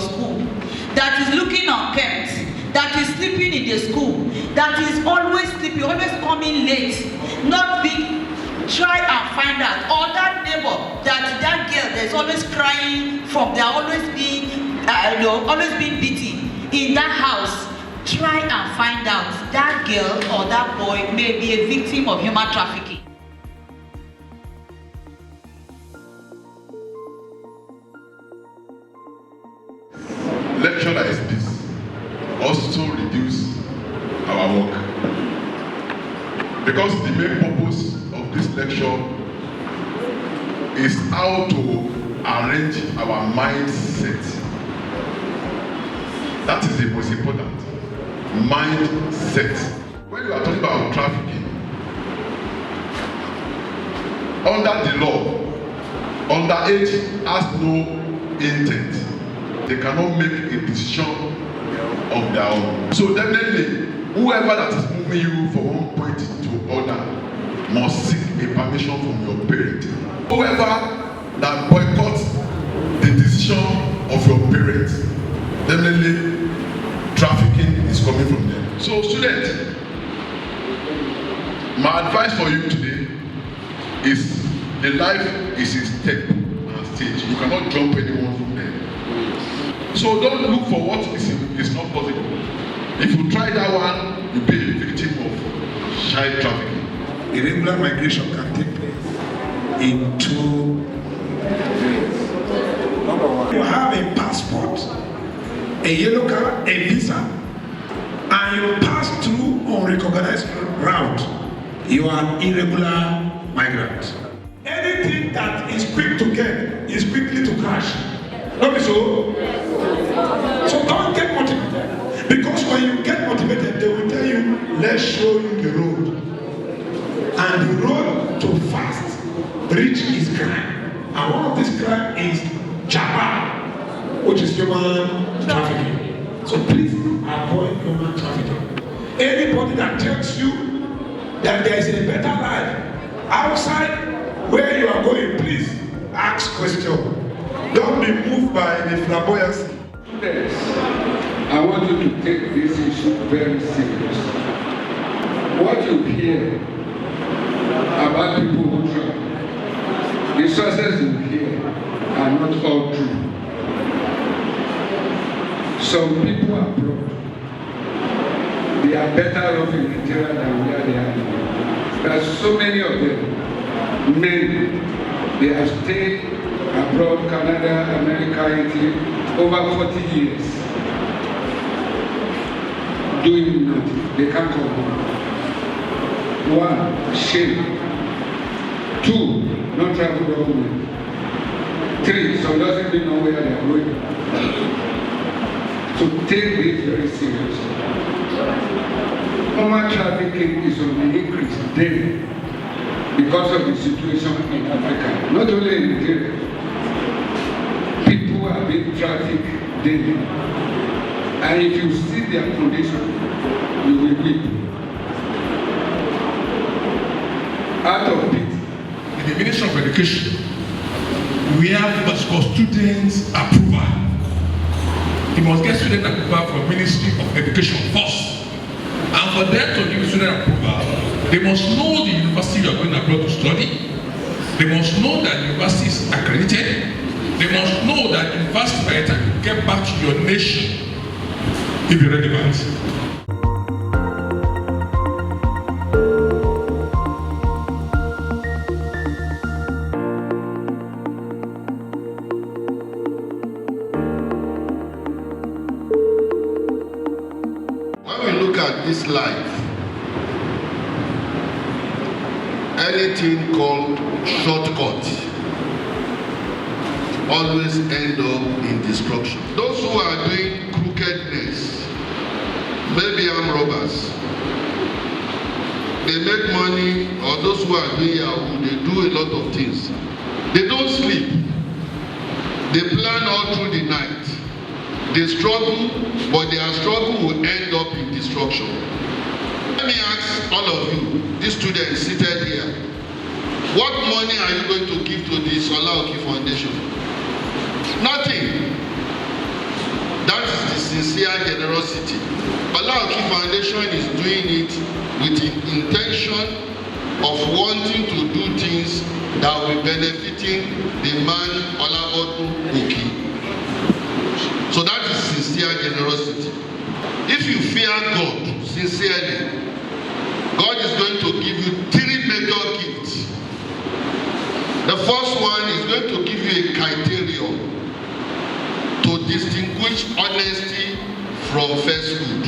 school, that is looking unkempt, that is sleeping in the school, that is always sleeping, always coming late, not being, try and find out. Or that neighbor, that girl that's always crying from, they're always being, always being beaten in that house. Try and find out. That girl or that boy may be a victim of human trafficking. Lecture like this also reduce our work, because the main purpose of this lecture is how to arrange our mindset. That is the most important. Mindset. When you are talking about trafficking, under the law, underage has no intent. They cannot make a decision of their own. So definitely, whoever that is moving you from one point to other must seek a permission from your parent. Whoever that boycotts the decision of your parents, definitely trafficking is coming from them. So students, my advice for you today is the life is a step and stage. You cannot jump anyone from there. So don't look for what is not possible. If you try that one, you'll be a victim of child trafficking. Irregular migration can take place in 2 ways. Number one, you have a passport, a yellow card, a visa, and you pass through unrecognized route. You are an irregular migrant. Anything that is quick to get is quickly to crash. Not be so? So don't get motivated. Because when you get motivated, they will tell you, let's show you the road. And the road to fast reach is crime. And one of these crime is Japa, which is human trafficking. So please avoid human trafficking. Anybody that tells you that there is a better life outside where you are going, please ask questions. Don't be moved by the flamboyancy. Students, I want you to take this issue very serious. What you hear about people who travel, the sources you hear are not all true. Some people abroad, they are better off in Nigeria than where they are. There are so many of them. Men, they have stayed abroad, Canada, America, Italy, over 40 years. Doing nothing. They can't come home. 1, shame. 2, not travel government. 3, some doesn't even know where they are going. So take this very seriously. Human trafficking is on the increase daily because of the situation in Africa, not only in Nigeria. People are being trafficked daily. And if you see their condition, you will weep. Out of it. In the Ministry of Education, we have what's called students approval. You must get student approval from Ministry of Education first. And for them to give student approval, they must know the university you are going abroad to study. They must know that the university is accredited. They must know that university by the time you get back to your nation, if you're relevant. When we look at this life, anything called shortcut always end up in destruction. Those who are doing crookedness, maybe armed robbers, they make money, or those who are doing Yahoo, they do a lot of things. They don't sleep. They plan all through the night. They struggle, but their struggle will end up in destruction. Let me ask all of you, these students seated here, what money are you going to give to the Ola Oki Foundation? Nothing. sincere generosity. Ola Oki Foundation is doing it with the intention of wanting to do things that will be benefiting the man Olabodunrin Oki. So that is sincere generosity. If you fear God sincerely, God is going to give you 3 major gifts. The first one is going to give you a criterion to distinguish honesty from falsehood,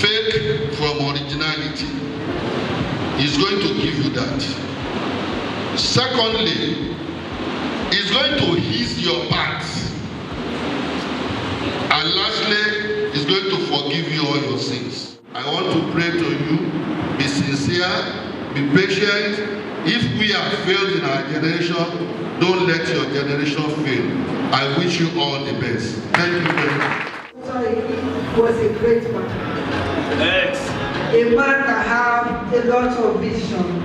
fake from originality. He's going to give you that. Secondly, he's going to ease your path. And lastly, he's going to forgive you all your sins. I want to pray to you, be sincere, be patient. If we have failed in our generation, don't let your generation fail. I wish you all the best. Thank you very much. He was a great man. Next. A man that had a lot of vision.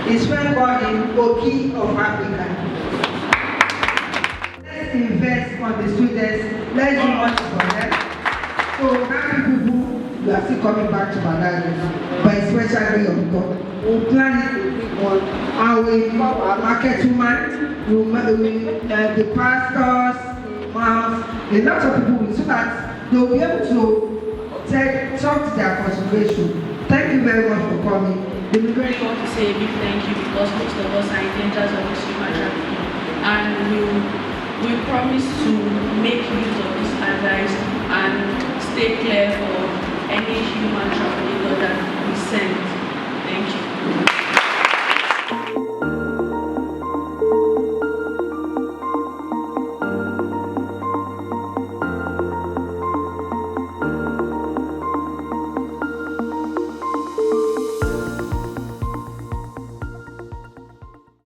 His friend called him Oki of Africa. Let's invest on the students. Let's do much for them. So happy people, we are still coming back to Badagry by a special way of God. We'll plan it a big one. And we involve our market woman, the pastors, imams, a lot of people, so that they'll be able to talk to their consideration. Thank you very much for coming. We really want to say a big thank you because most of us are in danger of this human trafficking, and we promise to make use of this advice and stay clear for any human trafficking that we send. Thank you.